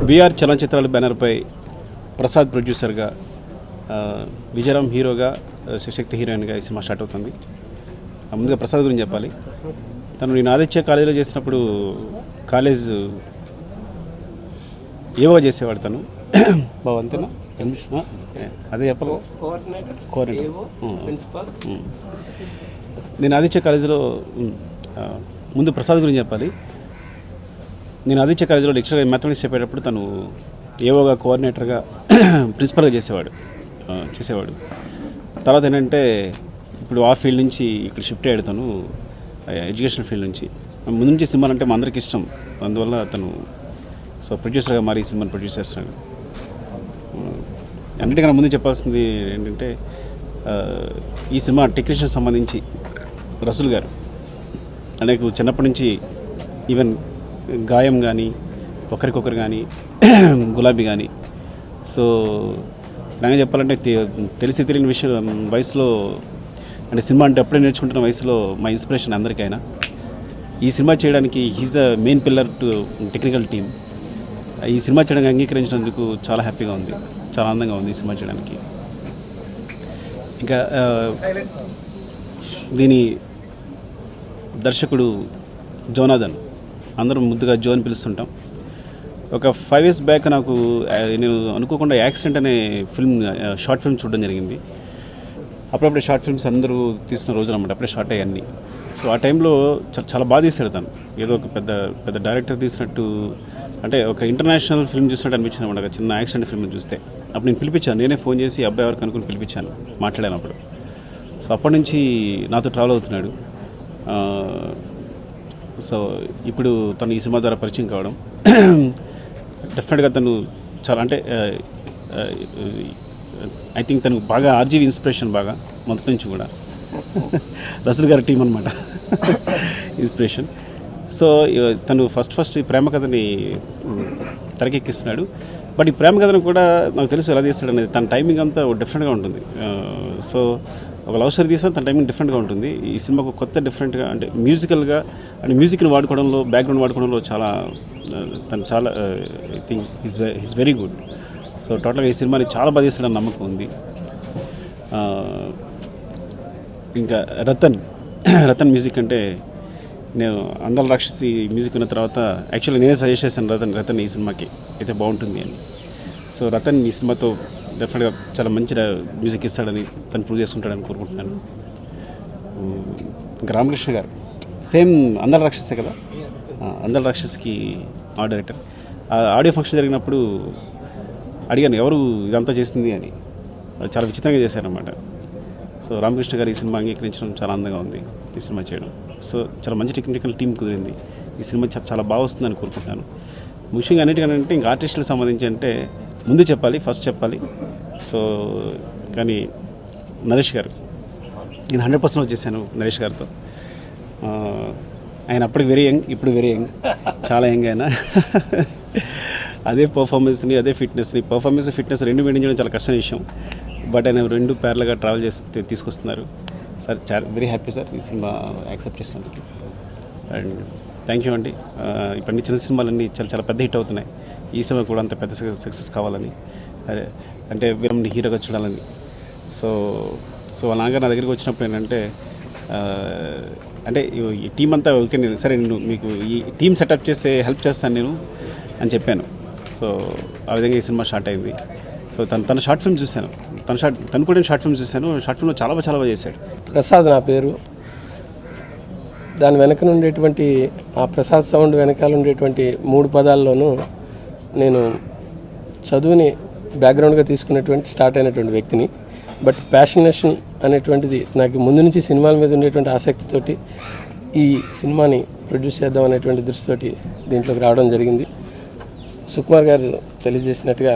VR చలనచిత్రాల బ్యానర్పై ప్రసాద్ ప్రొడ్యూసర్గా, విజయరామ్ హీరోగా, శివశక్తి హీరోయిన్గా ఈ సినిమా స్టార్ట్ అవుతుంది. ముందుగా ప్రసాద్ గురించి చెప్పాలి. నేను ఆదిత్య కాలేజీలో చేసినప్పుడు కాలేజ్ ఏవోగా చేసేవాడు తను. బాబు అంతేనా? అదే చెప్పాలి. నేను ఆదిత్య కాలేజీలో ముందు ప్రసాద్ గురించి చెప్పాలి. నేను ఆదిత్య కాలేజీలో లెక్చరర్గా మ్యాథమెటిక్స్ చెప్పేటప్పుడు తను ఏవోగా, కోఆర్డినేటర్గా, ప్రిన్సిపల్గా చేసేవాడు. తర్వాత ఏంటంటే ఇప్పుడు ఆ ఫీల్డ్ నుంచి ఇక్కడ షిఫ్ట్ అయ్యాడు తను, ఎడ్యుకేషన్ ఫీల్డ్ నుంచి. ముందు నుంచి సినిమాలు అంటే మా అందరికి ఇష్టం, అందువల్ల తను ప్రొడ్యూసర్గా మారి ఈ సినిమాని ప్రొడ్యూస్ చేస్తున్నాడు. అన్నిటికన్నా ముందు చెప్పాల్సింది ఏంటంటే ఈ సినిమా టెక్నీషియన్ సంబంధించి రసూల్ గారు అనేక చిన్నప్పటి నుంచి ఈవెన్ గాయం కానీ, ఒకరికొకరు కానీ, గులాబీ కానీ, సో నాకు చెప్పాలంటే తెలిసి తెలియని విషయం వయసులో అంటే సినిమా అంటే అప్పుడే నేర్చుకుంటున్న వయసులో మా ఇన్స్పిరేషన్ అందరికైనా. ఈ సినిమా చేయడానికి he's the main pillar to technical team. ఈ సినిమా చేయడానికి అంగీకరించినందుకు చాలా హ్యాపీగా ఉంది, చాలా ఆనందంగా ఉంది ఈ సినిమా చేయడానికి. ఇంకా దీని దర్శకుడు జోనాథన్, అందరం ముద్దుగా జో అని పిలుస్తుంటాం. ఒక 5 years బ్యాక్ నేను అనుకోకుండా యాక్సిడెంట్ అనే షార్ట్ ఫిల్మ్ చూడడం జరిగింది. అప్పుడప్పుడే షార్ట్ ఫిల్మ్స్ అందరూ తీసిన రోజులు అన్నమాట, అప్పుడే షార్ట్ అయ్యాన్ని. సో ఆ టైంలో చాలా బాగా తీసాడు తను, ఏదో ఒక పెద్ద డైరెక్టర్ తీసినట్టు, అంటే ఒక ఇంటర్నేషనల్ ఫిల్మ్ చూసినట్టు అనిపించింది అన్నమాట. ఒక చిన్న యాక్సిడెంట్ ఫిల్మ్ చూస్తే అప్పుడు నేను పిలిపించాను, నేనే ఫోన్ చేసి అబ్బాయి ఎవరికి అనుకుని పిలిపించాను, మాట్లాడాను అప్పుడు. సో అప్పటి నుంచి నాతో ట్రావెల్ అవుతున్నాడు. సో ఇప్పుడు తను ఈ సినిమా ద్వారా పరిచయం కావడం డెఫినెట్గా తను చాలా అంటే ఐ థింక్ తనకు బాగా ఆర్జీవి ఇన్స్పిరేషన్, బాగా మొదటి నుంచి కూడా రసూల్ గారి టీం అనమాట ఇన్స్పిరేషన్. సో తను ఫస్ట్ ఈ ప్రేమ కథని తెరకెక్కిస్తున్నాడు. బట్ ఈ ప్రేమ కథను కూడా నాకు తెలుసు ఎలా తీస్తాడు అనేది. తన టైమింగ్ అంతా డిఫరెంట్గా ఉంటుంది. సో ఒక లవ్ స్టోరీ తీసినా తన టైమింగ్ డిఫరెంట్గా ఉంటుంది. ఈ సినిమాకు కొత్త డిఫరెంట్గా అంటే మ్యూజికల్గా అంటే మ్యూజిక్ని వాడుకోవడంలో, బ్యాక్గ్రౌండ్ వాడుకోవడంలో తను చాలా I think is very good. So టోటల్గా ఈ సినిమాని చాలా బాగా తీస్తాడని నమ్మకం ఉంది. ఇంకా రతన్ మ్యూజిక్ అంటే నేను అందాల రాక్షసి మ్యూజిక్ ఉన్న తర్వాత యాక్చువల్లీ నేనే సజెస్ట్ చేశాను రతన్ ఈ సినిమాకి అయితే బాగుంటుంది అని. సో రతన్ ఈ సినిమాతో డెఫినెట్గా చాలా మంచి మ్యూజిక్ ఇస్తాడని, తను ప్రూవ్ చేసుకుంటాడని కోరుకుంటున్నాను. ఇంకా రామకృష్ణ గారు సేమ్ అందాల రాక్షసే కదా, అందాల రాక్షస్కి డైరెక్టర్. ఆడియో ఫంక్షన్ జరిగినప్పుడు అడిగాను ఎవరు ఇదంతా చేసింది అని, చాలా విచిత్రంగా చేశారన్నమాట. సో రామకృష్ణ గారు ఈ సినిమా అంగీకరించడం చాలా ఆనందంగా ఉంది, ఈ సినిమా చేయడం. సో చాలా మంచి టెక్నికల్ టీం కుదిరింది. ఈ సినిమా చాలా బాగా వస్తుందని కోరుకుంటున్నాను. ముఖ్యంగా అన్నిటికంటే ఇంకా ఆర్టిస్టులకు సంబంధించి అంటే ముందు ఫస్ట్ చెప్పాలి. సో కానీ నరేష్ గారు, నేను 100% చేశాను నరేష్ గారితో. ఆయన అప్పటికి వెరీ యంగ్, ఇప్పుడు వెరీ యంగ్, చాలా యంగ్ ఆయన. అదే పర్ఫార్మెన్స్ని, అదే ఫిట్నెస్ రెండు మెయింటైన్ చేయడం చాలా కష్టమైన విషయం. బట్ ఆయన రెండు ప్యారల్గా ట్రావెల్ చేసి తీసుకొస్తున్నారు. సార్ వెరీ హ్యాపీ సార్ ఈ సినిమా యాక్సెప్ట్ చేసినందుకు. అండ్ థ్యాంక్ యూ అండి. ఇప్పుడు చిన్న సినిమాలన్నీ చాలా పెద్ద హిట్ అవుతున్నాయి. ఈ సినిమా కూడా అంత పెద్ద సక్సెస్ కావాలని, అంటే వీరమ్ని హీరోగా చూడాలని. సో వాళ్ళ నాన్నగారు నా దగ్గరికి వచ్చినప్పుడు ఏంటంటే అంటే ఈ టీం అంతా ఓకే, సరే నేను మీకు ఈ టీం సెటప్ చేసే హెల్ప్ చేస్తాను నేను అని చెప్పాను. సో ఆ విధంగా ఈ సినిమా స్టార్ట్ అయింది. సో తన షార్ట్ ఫిల్మ్ చూశాను, తను కూడా షార్ట్ ఫిల్మ్ చూశాను. షార్ట్ ఫిల్మ్లో చాలా బాగా చేశాడు. ప్రసాద్ నా పేరు. దాని వెనక ఉండేటువంటి ఆ ప్రసాద్ సౌండ్ వెనకాల ఉండేటువంటి 3 పదాల్లోనూ నేను చదువుని బ్యాక్గ్రౌండ్గా తీసుకున్నటువంటి స్టార్ట్ అయినటువంటి వ్యక్తిని. బట్ ప్యాషనేషన్ అనేటువంటిది నాకు ముందు నుంచి సినిమాల మీద ఉండేటువంటి ఆసక్తితోటి ఈ సినిమాని ప్రొడ్యూస్ చేద్దాం అనేటువంటి దృష్టితోటి దీంట్లోకి రావడం జరిగింది. సుకుమార్ గారు తెలియజేసినట్టుగా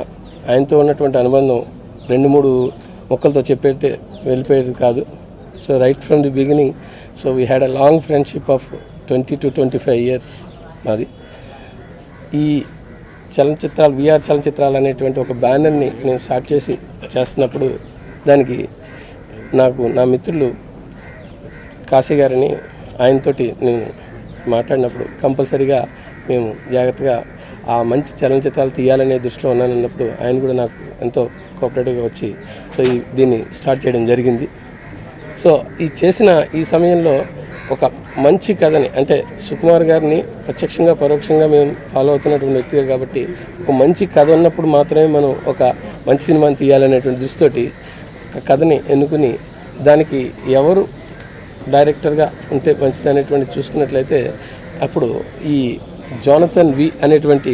ఆయనతో ఉన్నటువంటి అనుబంధం 2-3 మొక్కలతో చెప్పేస్తే వెళ్ళిపోయేది కాదు. So right from the beginning, so we had a long friendship of 20 to 25 years మాది. ఈ చలనచిత్రాలు, విఆర్ చలనచిత్రాలు అనేటువంటి ఒక బ్యానర్ని నేను స్టార్ట్ చేస్తున్నప్పుడు దానికి నా మిత్రులు కాశీ గారిని, ఆయనతోటి నేను మాట్లాడినప్పుడు కంపల్సరీగా మేము జాగ్రత్తగా ఆ మంచి చలనచిత్రాలు తీయాలనే దృష్టిలో ఉన్నానన్నప్పుడు ఆయన కూడా నాకు ఎంతో కోఆపరేటివ్గా వచ్చి సో దీన్ని స్టార్ట్ చేయడం జరిగింది. సో ఈ చేసిన ఈ సమయంలో ఒక మంచి కథని, అంటే సుకుమార్ గారిని ప్రత్యక్షంగా పరోక్షంగా మేము ఫాలో అవుతున్నటువంటి వ్యక్తిగా కాబట్టి ఒక మంచి కథ ఉన్నప్పుడు మాత్రమే మనం ఒక మంచి సినిమాని తీయాలనేటువంటి దృష్టితోటి ఒక కథని ఎన్నుకుని దానికి ఎవరు డైరెక్టర్గా ఉంటే మంచిది అనేటువంటి చూసుకున్నట్లయితే అప్పుడు ఈ జోనథన్ వి అనేటువంటి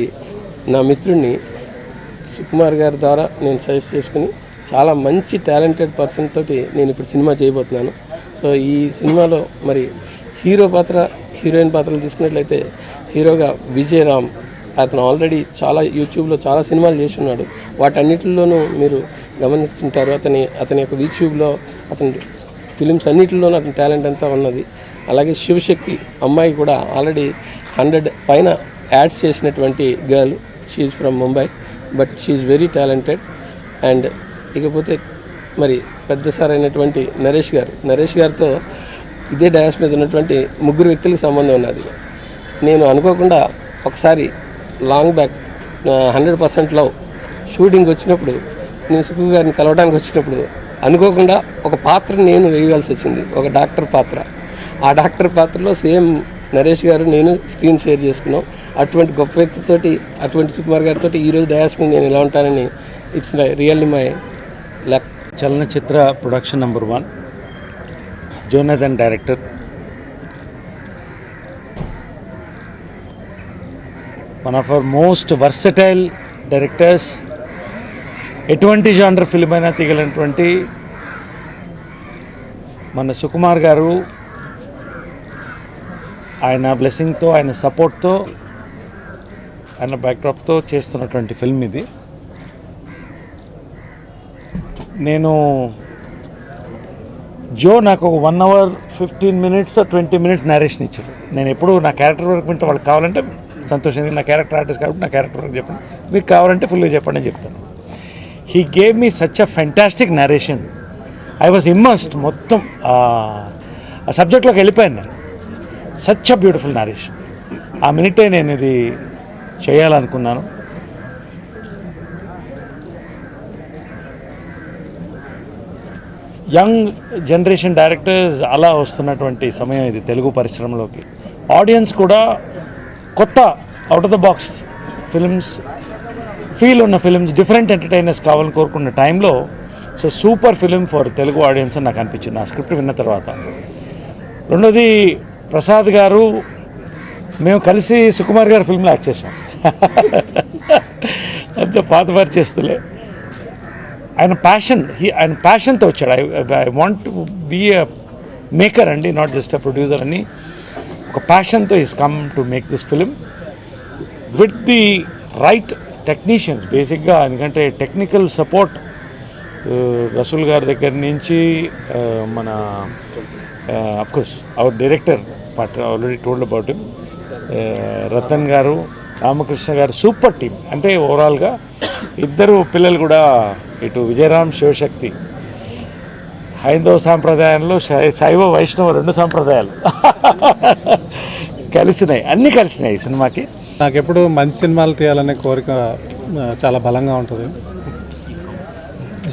నా మిత్రుడిని సుకుమార్ గారి ద్వారా నేను సజెస్ట్ చేసుకుని చాలా మంచి టాలెంటెడ్ పర్సన్ తోటి నేను ఇప్పుడు సినిమా చేయబోతున్నాను. సో ఈ సినిమాలో మరి హీరో పాత్ర, హీరోయిన్ పాత్రలు తీసుకున్నట్లయితే హీరోగా విజయ్ రామ్, అతను ఆల్రెడీ చాలా యూట్యూబ్లో చాలా సినిమాలు చేసి ఉన్నాడు. వాటన్నిటిలోనూ మీరు గమనిస్తుంటారు. అతని యొక్క యూట్యూబ్లో అతని ఫిలిమ్స్ అన్నిటిలోనూ అతని టాలెంట్ అంతా ఉన్నది. అలాగే శివశక్తి అమ్మాయి కూడా ఆల్రెడీ 100 పైన యాడ్స్ చేసినటువంటి girl. She from Mumbai, but she very talented. And ఇకపోతే మరి పెద్ద సార్ అయినటువంటి నరేష్ గారితో ఇదే డయాస్ మీద ఉన్నటువంటి 3 వ్యక్తులకు సంబంధం ఉన్నది. నేను అనుకోకుండా ఒకసారి లాంగ్ బ్యాక్ 100% లవ్ షూటింగ్ వచ్చినప్పుడు నేను సుకు గారిని కలవడానికి వచ్చినప్పుడు అనుకోకుండా ఒక పాత్ర నేను వేయవలసి వచ్చింది, ఒక డాక్టర్ పాత్ర. ఆ డాక్టర్ పాత్రలో సేమ్ నరేష్ గారు నేను స్క్రీన్ షేర్ చేసుకున్నాం. అటువంటి గొప్ప వ్యక్తితోటి, అటువంటి సుకుమార్ గారితో ఈరోజు డయాస్ మీద నేను ఎలా ఉంటానని ఇట్స్ రియల్లీ మై లక్. చలనచిత్ర production number 1, Jonathan director. One of our most versatile directors. ఎటువంటి జానర్ ఫిల్మ్ అయినా తీయగలిగినటువంటి మన సుకుమార్ గారు ఆయన బ్లెస్సింగ్తో, ఆయన సపోర్ట్తో, ఆయన బ్యాక్డ్రాప్తో చేస్తున్నటువంటి ఫిల్మ్ ఇది. నేను జో నాకు ఒక 1 hour 15 minutes 20 minutes నేరేషన్ ఇచ్చారు. నేను ఎప్పుడు నా క్యారెక్టర్ వర్క్ వింటే వాళ్ళకి కావాలంటే సంతోషంగా, నా క్యారెక్టర్ ఆర్టిస్ట్ కాబట్టి నా క్యారెక్టర్ వర్క్ చెప్పండి, మీకు కావాలంటే ఫుల్గా చెప్పండి అని చెప్తాను. He gave me such a fantastic narration. I was immersed. మొత్తం ఆ సబ్జెక్ట్లోకి వెళ్ళిపోయాను నేను. Such a beautiful narration. ఆ మినిటే నేను ఇది చేయాలనుకున్నాను. యంగ్ జనరేషన్ డైరెక్టర్స్ అలా వస్తున్నటువంటి సమయం ఇది తెలుగు పరిశ్రమలోకి. ఆడియన్స్ కూడా కొత్త out of the box films, feel ఉన్న ఫిల్మ్స్, డిఫరెంట్ ఎంటర్టైనర్స్ కావాలని కోరుకున్న టైంలో so super film for Telugu audience అని నాకు అనిపించింది ఆ స్క్రిప్ట్ విన్న తర్వాత. రెండోది, ప్రసాద్ గారు మేము కలిసి సుకుమార్ గారి ఫిల్మ్లో యాక్ట్ చేసాం. అంత పాత పరిచేస్తులే. ఆయన ప్యాషన్తో వచ్చాడు. I want to be a maker అండి, నాట్ జస్ట్ ఎ ప్రొడ్యూసర్ అని. ఒక ప్యాషన్తో is come to make this film with the right technicians. బేసిక్గా ఎందుకంటే టెక్నికల్ సపోర్ట్ రసూల్ గారి దగ్గర నుంచి మన of course our director already told about him, Ratan గారు, రామకృష్ణ గారు, సూపర్ టీమ్. అంటే ఓవరాల్గా ఇద్దరు పిల్లలు కూడా, ఇటు విజయరామ్, శివశక్తి, హైందవ సాంప్రదాయంలో శైవ వైష్ణవ 2 సాంప్రదాయాలు కలిసినాయి, అన్నీ కలిసినాయి ఈ సినిమాకి. నాకెప్పుడు మంచి సినిమాలు తీయాలనే కోరిక చాలా బలంగా ఉంటుంది.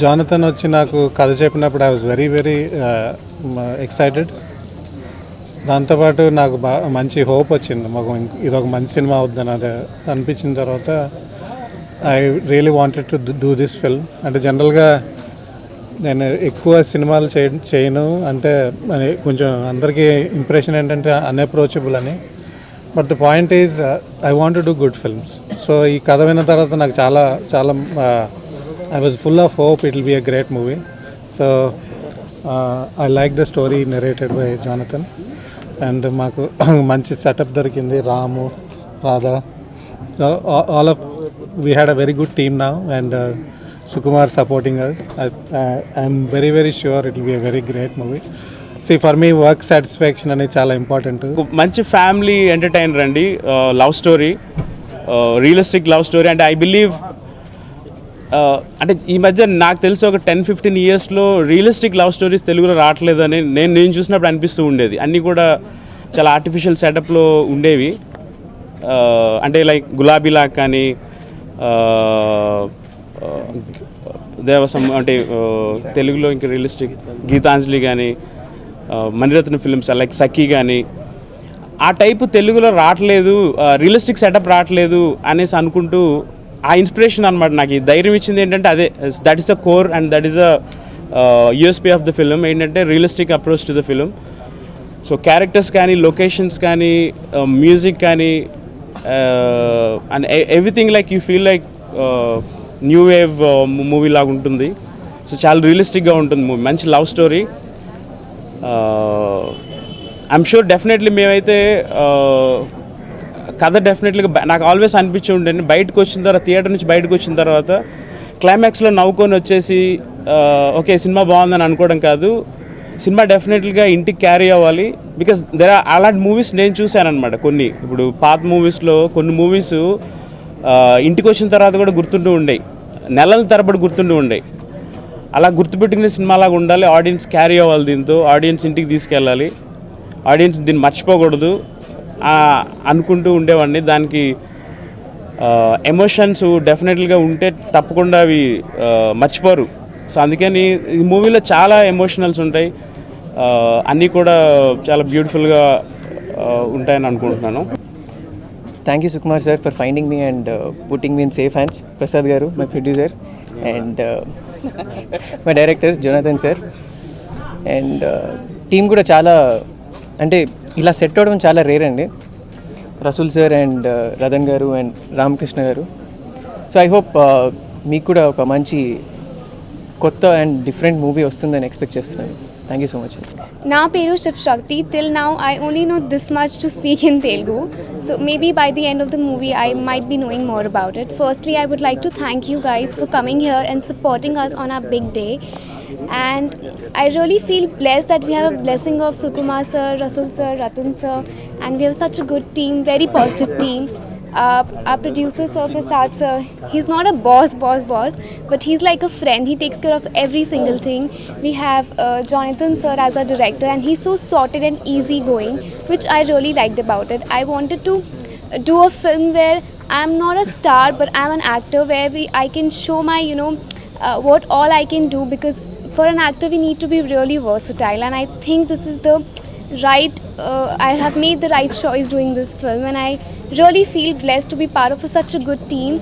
జోనథన్ వచ్చి నాకు కథ చెప్పినప్పుడు I was very very excited. దాంతోపాటు నాకు మంచి హోప్ వచ్చింది, మాకు ఇదొక మంచి సినిమా అవుద్దని. అది అనిపించిన తర్వాత I really wanted to do this film. అంటే జనరల్గా నేను ఎక్కువ సినిమాలు చేయను, అంటే కొంచెం అందరికీ ఇంప్రెషన్ ఏంటంటే అన్అప్రోచబుల్ అని. But the point is I want to do good films. So ఈ కథ విన్న తర్వాత నాకు చాలా చాలా I was full of hope it will be a great movie. So I like the story narrated by Jonathan. And మాకు మంచి setup దొరికింది, Ramu, Radha, all of we had a very good team now and Sukumar supporting us. I'm very very sure it will be a very great movie. See, for me work satisfaction అనేది చాలా important. మంచి family entertainer అండి, love story, realistic love story. అంటే I believe అంటే ఈ మధ్య నాకు తెలిసి ఒక 10-15 yearsలో రియలిస్టిక్ లవ్ స్టోరీస్ తెలుగులో రావట్లేదని నేను చూసినప్పుడు అనిపిస్తూ ఉండేది. అన్నీ కూడా చాలా ఆర్టిఫిషియల్ సెటప్లో ఉండేవి. అంటే లైక్ గులాబీలా కానీ దేవసం అంటే తెలుగులో ఇంకా రియలిస్టిక్ గీతాంజలి కానీ మణిరత్న ఫిల్మ్స్ లైక్ సఖీ కానీ ఆ టైపు తెలుగులో రావట్లేదు, రియలిస్టిక్ సెటప్ రావట్లేదు అనేసి అనుకుంటూ ఆ ఇన్స్పిరేషన్ అనమాట నాకు ఈ ధైర్యం ఇచ్చింది ఏంటంటే అదే, that is the core and that is the USP of the film ఏంటంటే realistic approach to the film. So characters కానీ లొకేషన్స్ కానీ మ్యూజిక్ కానీ and everything like you feel like new wave movie లాగా ఉంటుంది. సో చాలా రియలిస్టిక్గా ఉంటుంది movie, మంచి love story. I'm sure definitely మేమైతే కథ డెఫినెట్లీగా నాకు ఆల్వేస్ అనిపించి ఉండండి, బయటకు వచ్చిన తర్వాత థియేటర్ నుంచి బయటకు వచ్చిన తర్వాత క్లైమాక్స్లో నవ్వుకొని వచ్చేసి ఓకే సినిమా బాగుందని అనుకోవడం కాదు, సినిమా డెఫినెట్లీగా ఇంటికి క్యారీ అవ్వాలి. బికాస్ అలాంటి మూవీస్ నేను చూశానమాట కొన్ని. ఇప్పుడు పాత మూవీస్లో కొన్ని మూవీస్ ఇంటికి వచ్చిన తర్వాత కూడా గుర్తుంటూ ఉండేవి, నెలల తరబడి గుర్తుంటూ ఉండేవి. అలా గుర్తుపెట్టుకునే సినిమాలాగా ఉండాలి, ఆడియన్స్ క్యారీ అవ్వాలి, దీంతో ఆడియన్స్ ఇంటికి తీసుకెళ్ళాలి, ఆడియన్స్ దీన్ని మర్చిపోకూడదు అనుకుంటూ ఉండేవాడిని. దానికి ఎమోషన్స్ డెఫినెట్లీగా ఉంటే తప్పకుండా అవి మర్చిపోరు. సో అందుకని ఈ మూవీలో చాలా ఎమోషనల్స్ ఉంటాయి, అన్నీ కూడా చాలా బ్యూటిఫుల్గా ఉంటాయని అనుకుంటున్నాను. Thank you, Sukumar sir, for finding me and putting me in safe hands. Prasad Garu, my producer, and my director, Jonathan sir. And team కూడా చాలా అంటే ఇలా సెట్ అవ్వడం చాలా రేర్ అండి. రసూల్ సార్ అండ్ రతన్ గారు అండ్ రామకృష్ణ గారు. సో ఐ హోప్ మీకు కూడా ఒక మంచి కొత్త అండ్ డిఫరెంట్ మూవీ వస్తుందని ఎక్స్పెక్ట్ చేస్తున్నాను. Thank you so much. నా పేరు శివ్ శక్తి. Till now I only know this much to speak in Telugu, so maybe by the end of the movie I might be knowing more about it. Firstly, I would like to thank you guys for coming here and supporting us on our big day, and I really feel blessed that we have a blessing of Sukumar sir, Rasul sir, Ratan sir, and we have such a good team, very positive team. Our producer sir, Prasad sir, he's not a boss, but he's like a friend. He takes care of every single thing. We have Jonathan sir as our director, and he's so sorted and easygoing, which I really liked about it. I wanted to do a film where I'm not a star, but I'm an actor, where I can show my, what all I can do, because for an actor we need to be really versatile, and I think this is the right, I have made the right choice doing this film, and I really feel blessed to be part of such a good team.